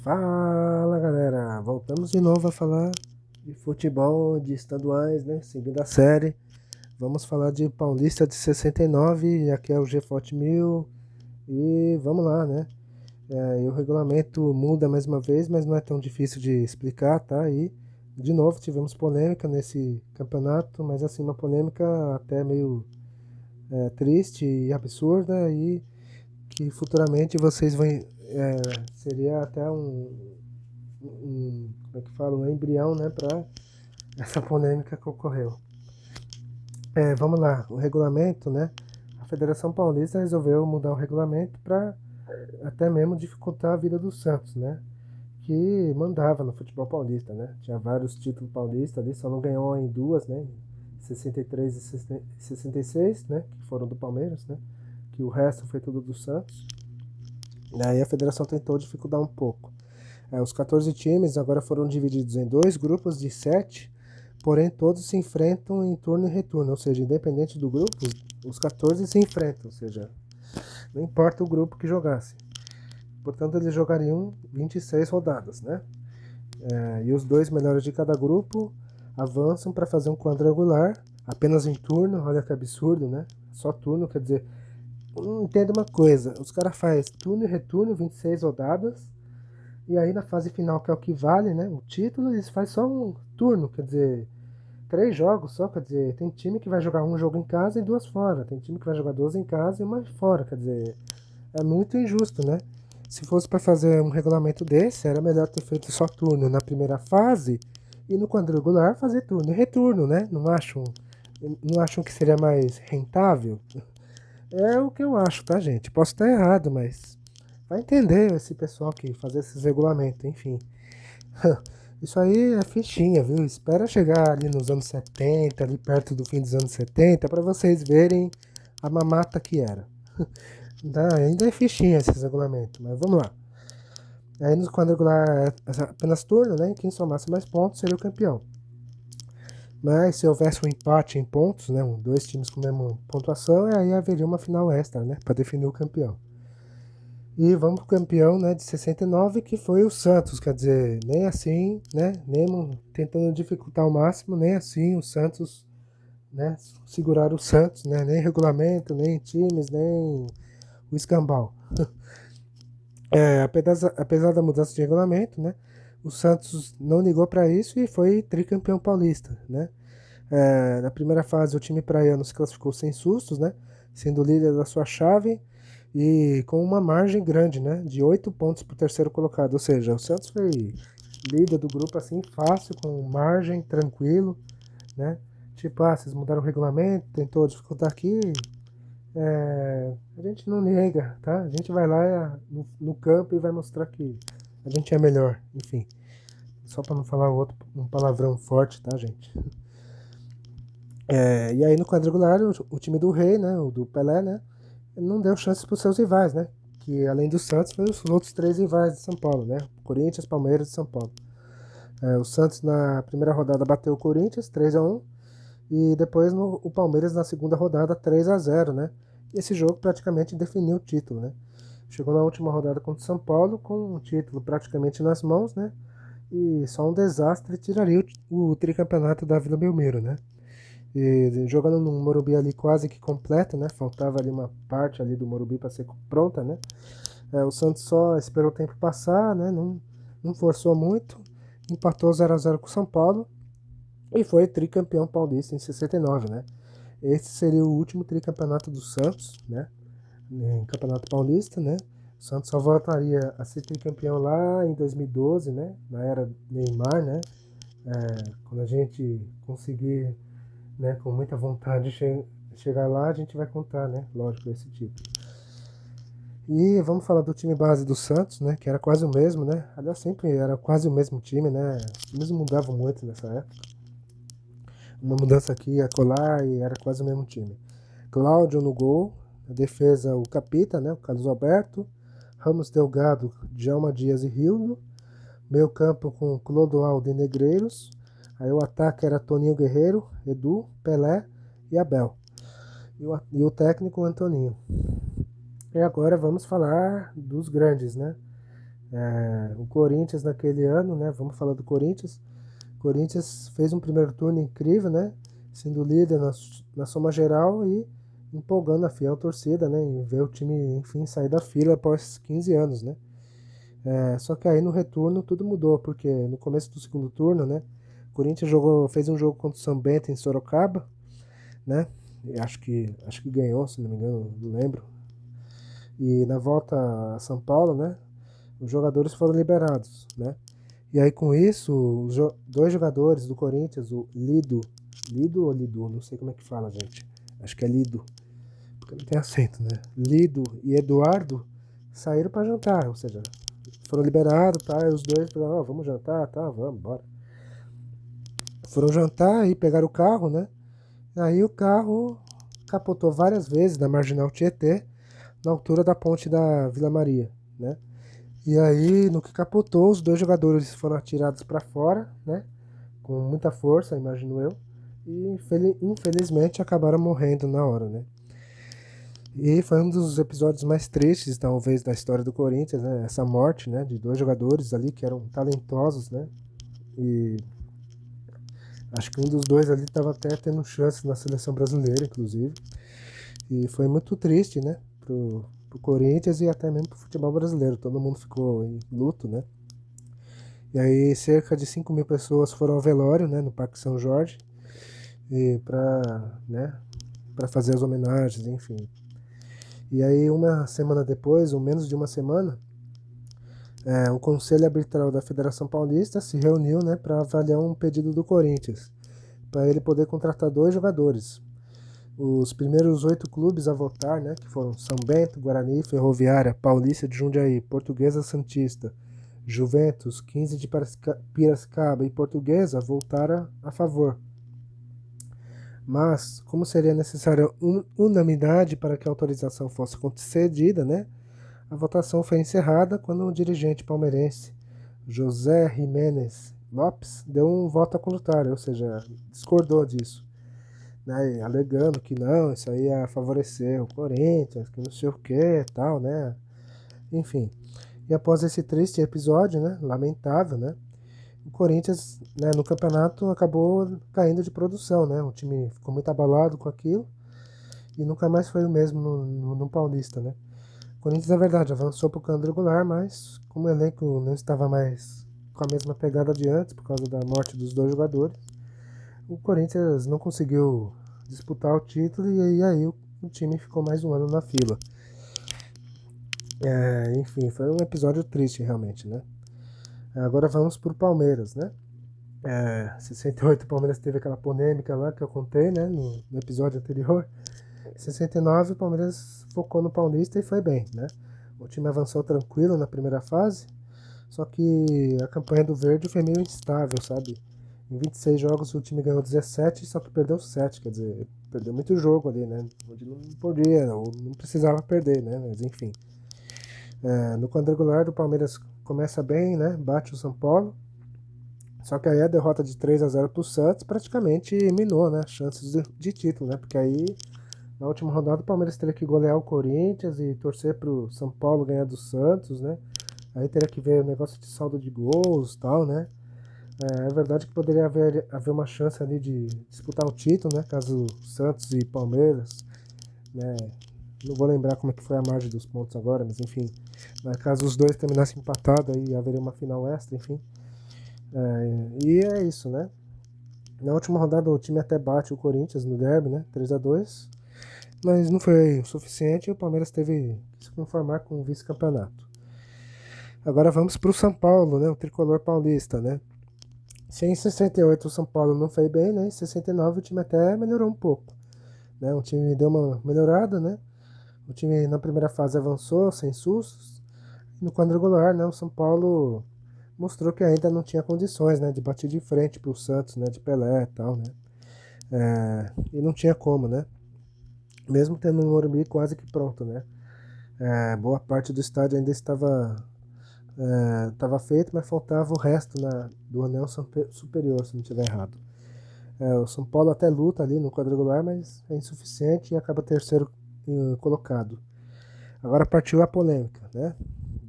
Fala galera, voltamos de novo a falar de futebol, de estaduais, né? Segunda série. Vamos falar de Paulista de 69, e aqui é o GFOT 1000 e vamos lá, né? E o regulamento muda mais uma vez, mas não é tão difícil de explicar, tá? E de novo tivemos polêmica nesse campeonato, mas assim, uma polêmica até meio triste e absurda e que futuramente vocês vão. Seria até como é que fala, um embrião, né, para essa polêmica que ocorreu. Vamos lá, o regulamento, né? A Federação Paulista resolveu mudar o regulamento para até mesmo dificultar a vida do Santos, né? Que mandava no futebol paulista, né? Tinha vários títulos paulistas ali, só não ganhou em duas, né? 63 e 66, né? Que foram do Palmeiras, né? Que o resto foi tudo do Santos. E aí a federação tentou dificultar um pouco. Os 14 times agora foram divididos em dois grupos de 7, porém todos se enfrentam em turno e retorno, ou seja, independente do grupo, os 14 se enfrentam, ou seja, não importa o grupo que jogasse. Portanto, eles jogariam 26 rodadas, né? E os dois melhores de cada grupo avançam para fazer um quadrangular, apenas em turno. Olha que absurdo, né? Só turno, quer dizer, não entendo uma coisa, os caras fazem turno e retorno, 26 rodadas, e aí na fase final, que é o que vale, né? O título, eles fazem só um turno, quer dizer, 3 jogos só, quer dizer, tem time que vai jogar um jogo em casa e duas fora, tem time que vai jogar duas em casa e uma fora, quer dizer, é muito injusto, né? Se fosse para fazer um regulamento desse, era melhor ter feito só turno na primeira fase e no quadrangular fazer turno e retorno, né? Não acham que seria mais rentável? É o que eu acho, tá, gente? Posso estar errado, mas vai entender esse pessoal que faz esses regulamentos, enfim. Isso aí é fichinha, viu? Espera chegar ali nos anos 70, ali perto do fim dos anos 70, para vocês verem a mamata que era. Ainda é fichinha esses regulamentos, mas vamos lá. Aí no quadrangular é apenas turno, né? Quem somasse mais pontos seria o campeão. Mas se houvesse um empate em pontos, né? Dois times com a mesma pontuação, aí haveria uma final extra, né? Para definir o campeão. E vamos pro campeão, né, de 69, que foi o Santos, quer dizer, nem assim, né, nem tentando dificultar ao máximo, nem assim o Santos, né, segurar o Santos, né, nem regulamento, nem times, nem o escambau. Apesar da mudança de regulamento, né, o Santos não ligou para isso e foi tricampeão paulista, né. Na primeira fase o time praiano se classificou sem sustos, né, sendo líder da sua chave e com uma margem grande, né, de 8 pontos para o terceiro colocado, ou seja, o Santos foi líder do grupo assim, fácil, com margem, tranquilo, né, tipo, vocês mudaram o regulamento, tentou dificultar aqui, a gente não liga, tá, a gente vai lá no campo e vai mostrar que a gente é melhor, enfim, só para não falar um palavrão forte, tá, gente. E aí no quadrangular, o time do Rei, né, o do Pelé, né, não deu chance para os seus rivais, né? Que além do Santos, foram os outros 3 rivais de São Paulo, né? Corinthians, Palmeiras e São Paulo. O Santos na primeira rodada bateu o Corinthians 3-1 e depois o Palmeiras na segunda rodada 3-0, né? E esse jogo praticamente definiu o título, né? Chegou na última rodada contra o São Paulo com o título praticamente nas mãos, né? E só um desastre tiraria o tricampeonato da Vila Belmiro, né? E jogando no Morumbi ali quase que completo, né? Faltava ali uma parte ali do Morumbi para ser pronta, né? O Santos só esperou o tempo passar, né? Não forçou muito, empatou 0-0 com o São Paulo e foi tricampeão paulista em 69, né? Esse seria o último tricampeonato do Santos, né? Em Campeonato Paulista, né? O Santos só voltaria a ser tricampeão lá em 2012, né? Na era Neymar, né? Quando a gente conseguir, né, com muita vontade de chegar lá, a gente vai contar, né? Lógico, esse título. E vamos falar do time base do Santos, né? Que era quase o mesmo, né? Aliás, sempre era quase o mesmo time, né? Os times mudavam muito nessa época. Uma mudança aqui ia colar e era quase o mesmo time. Cláudio no gol, na defesa o Capita, né? O Carlos Alberto, Ramos Delgado, Djalma Dias e Rildo, meio campo com Clodoaldo e Negreiros, aí o ataque era Toninho Guerreiro, Edu, Pelé e Abel. E o técnico Antoninho. E agora vamos falar dos grandes, né? O Corinthians naquele ano, né? Vamos falar do Corinthians. O Corinthians fez um primeiro turno incrível, né? Sendo líder na soma geral e empolgando a fiel torcida, né? Em ver o time, enfim, sair da fila após 15 anos, né? Só que aí no retorno tudo mudou, porque no começo do segundo turno, né? O Corinthians fez um jogo contra o São Bento em Sorocaba, né? E acho que ganhou, se não me engano, não lembro. E na volta a São Paulo, né? Os jogadores foram liberados, né? E aí com isso, dois jogadores do Corinthians, o Lido ou Lido, não sei como é que fala, gente. Acho que é Lido, porque não tem acento, né? Lido e Eduardo saíram para jantar, ou seja, foram liberados, tá? E os dois falaram, vamos jantar, tá? Vamos, bora. Foram jantar e pegaram o carro, né? Aí o carro capotou várias vezes na Marginal Tietê, na altura da ponte da Vila Maria, né? E aí, no que capotou, os dois jogadores foram atirados para fora, né? Com muita força, imagino eu. E infelizmente acabaram morrendo na hora, né? E foi um dos episódios mais tristes, talvez, da história do Corinthians, né? Essa morte, né? De dois jogadores ali que eram talentosos, né? E acho que um dos dois ali estava até tendo chance na seleção brasileira, inclusive. E foi muito triste, né? Pro Corinthians e até mesmo pro futebol brasileiro. Todo mundo ficou em luto, né? E aí cerca de 5 mil pessoas foram ao velório, né, no Parque São Jorge, e para fazer as homenagens, enfim. E aí uma semana depois, ou menos de uma semana, o Conselho Arbitral da Federação Paulista se reuniu, né, para avaliar um pedido do Corinthians, para ele poder contratar dois jogadores. Os primeiros 8 clubes a votar, né, que foram São Bento, Guarani, Ferroviária, Paulista de Jundiaí, Portuguesa Santista, Juventus, 15 de Piracicaba e Portuguesa, votaram a favor. Mas, como seria necessária unanimidade para que a autorização fosse concedida, né, a votação foi encerrada quando o dirigente palmeirense José Jiménez Lopes deu um voto ao contrário, ou seja, discordou disso, né, alegando que não, isso aí ia favorecer o Corinthians, que não sei o que tal, né, enfim. E após esse triste episódio, né, lamentável, né, o Corinthians, né, no campeonato acabou caindo de produção, né, o time ficou muito abalado com aquilo e nunca mais foi o mesmo no Paulista, né. O Corinthians, na verdade, avançou para o quadrangular, mas como o elenco não estava mais com a mesma pegada de antes, por causa da morte dos dois jogadores, o Corinthians não conseguiu disputar o título e aí o time ficou mais um ano na fila. Enfim, foi um episódio triste realmente, né? Agora vamos pro Palmeiras, né? 68 o Palmeiras teve aquela polêmica lá que eu contei, né? No episódio anterior. 69 o Palmeiras focou no Paulista e foi bem, né? O time avançou tranquilo na primeira fase, só que a campanha do Verde foi meio instável, sabe? Em 26 jogos o time ganhou 17, só que perdeu 7, quer dizer, perdeu muito jogo ali, né? Onde não podia, ou não precisava perder, né? Mas enfim. No quadrangular o Palmeiras começa bem, né? Bate o São Paulo. Só que aí a derrota de 3-0 pro Santos praticamente minou, né? As chances de título, né? Porque aí na última rodada o Palmeiras teria que golear o Corinthians e torcer pro São Paulo ganhar do Santos, né? Aí teria que ver o negócio de saldo de gols e tal, né? É verdade que poderia haver uma chance ali de disputar o título, né? Caso Santos e Palmeiras, né? Não vou lembrar como é que foi a margem dos pontos agora, mas enfim. Caso os dois terminassem empatados, aí haveria uma final extra, enfim. E é isso, né? Na última rodada o time até bate o Corinthians no derby, né? 3-2. Mas não foi o suficiente e o Palmeiras teve que se conformar com o vice-campeonato. Agora vamos para o São Paulo, né? O tricolor paulista, né? Se em 68 o São Paulo não foi bem, né? Em 69 o time até melhorou um pouco, né? O time deu uma melhorada, né? O time na primeira fase avançou sem sustos. No quadrangular, né? O São Paulo mostrou que ainda não tinha condições, né? De bater de frente pro Santos, né? De Pelé e tal, né? E não tinha como, né? Mesmo tendo o Morumbi quase que pronto, né? Boa parte do estádio ainda estava feito, mas faltava o resto do anel superior, se não estiver errado. O São Paulo até luta ali no quadrangular, mas é insuficiente e acaba terceiro colocado. Agora partiu a polêmica, né?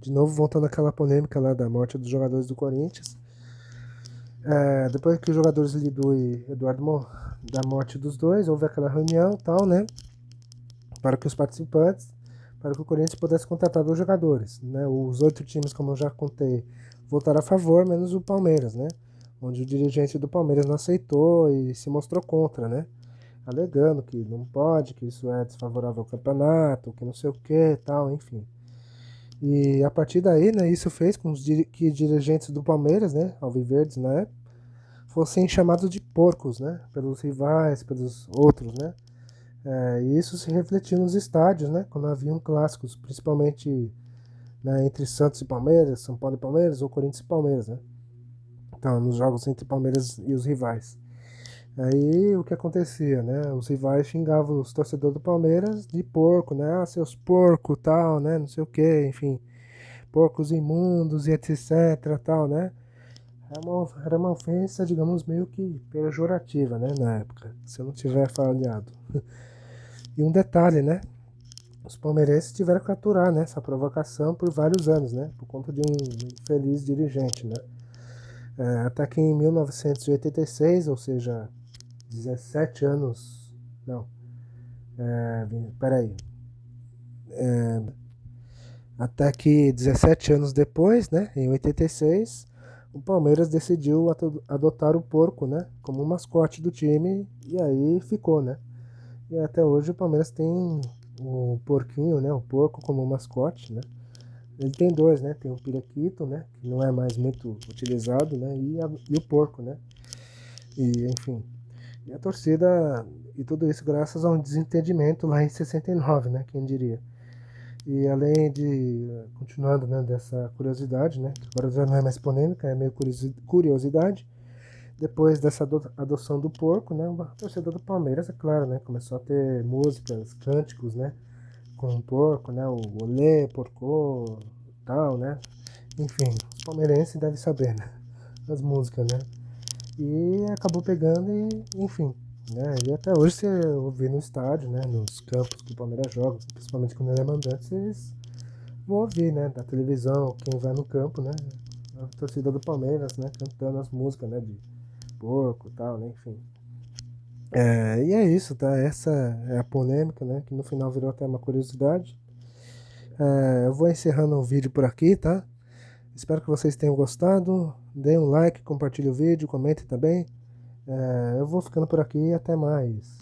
de novo voltando àquela polêmica lá da morte dos jogadores do Corinthians. Depois que os jogadores Lidu e Eduardo da morte dos dois, houve aquela reunião e tal, né? Para que os participantes, para que o Corinthians pudesse contratar os jogadores, né? Os 8 times, como eu já contei, votaram a favor, menos o Palmeiras, né? Onde o dirigente do Palmeiras não aceitou e se mostrou contra, né? Alegando que não pode, que isso é desfavorável ao campeonato, que não sei o que, tal, enfim. E a partir daí, né, isso fez com que dirigentes do Palmeiras, né, alviverdes na época, fossem chamados de porcos, né, pelos rivais, pelos outros, né. E isso se refletia nos estádios, né, quando haviam clássicos, principalmente, né, entre Santos e Palmeiras, São Paulo e Palmeiras, ou Corinthians e Palmeiras, né. Então, nos jogos entre Palmeiras e os rivais. Aí o que acontecia, né? Os rivais xingavam os torcedores do Palmeiras de porco, né? Ah, seus porcos, tal, né? Não sei o que, enfim, porcos imundos e etc, tal, né? Era uma ofensa, digamos, meio que pejorativa, né? Na época, se eu não tiver falhado. E um detalhe, né? Os palmeirenses tiveram que aturar, né, essa provocação por vários anos, né? Por conta de um infeliz dirigente, né? Até que em 1986, ou seja, 17 anos. Não, peraí. Até que 17 anos depois, né, em 86, o Palmeiras decidiu adotar o porco, né, como mascote do time e aí ficou, né. E até hoje o Palmeiras tem o porquinho, né, o porco como mascote, né. Ele tem dois, né, tem o periquito, né, que não é mais muito utilizado, né, e o porco, né. E enfim, e a torcida, e tudo isso graças a um desentendimento lá em 69, né, quem diria. E além de, continuando, né, dessa curiosidade, né, que agora já não é mais polêmica, é meio curiosidade, depois dessa adoção do porco, né, a torcida do Palmeiras, é claro, né, começou a ter músicas, cânticos, né, com o porco, né, o olê, porco, tal, né, enfim, os palmeirenses devem saber, né, as músicas, né, e acabou pegando e, enfim, né, e até hoje você ouvir no estádio, né, nos campos que o Palmeiras joga, principalmente quando ele é mandante, vocês vão ouvir, né, da televisão, quem vai no campo, né, a torcida do Palmeiras, né, cantando as músicas, né, de porco e tal, né, enfim. E é isso, tá, essa é a polêmica, né, que no final virou até uma curiosidade. Eu vou encerrando o vídeo por aqui, tá? Espero que vocês tenham gostado. Deem um like, compartilhe o vídeo, comentem também. Eu vou ficando por aqui e até mais.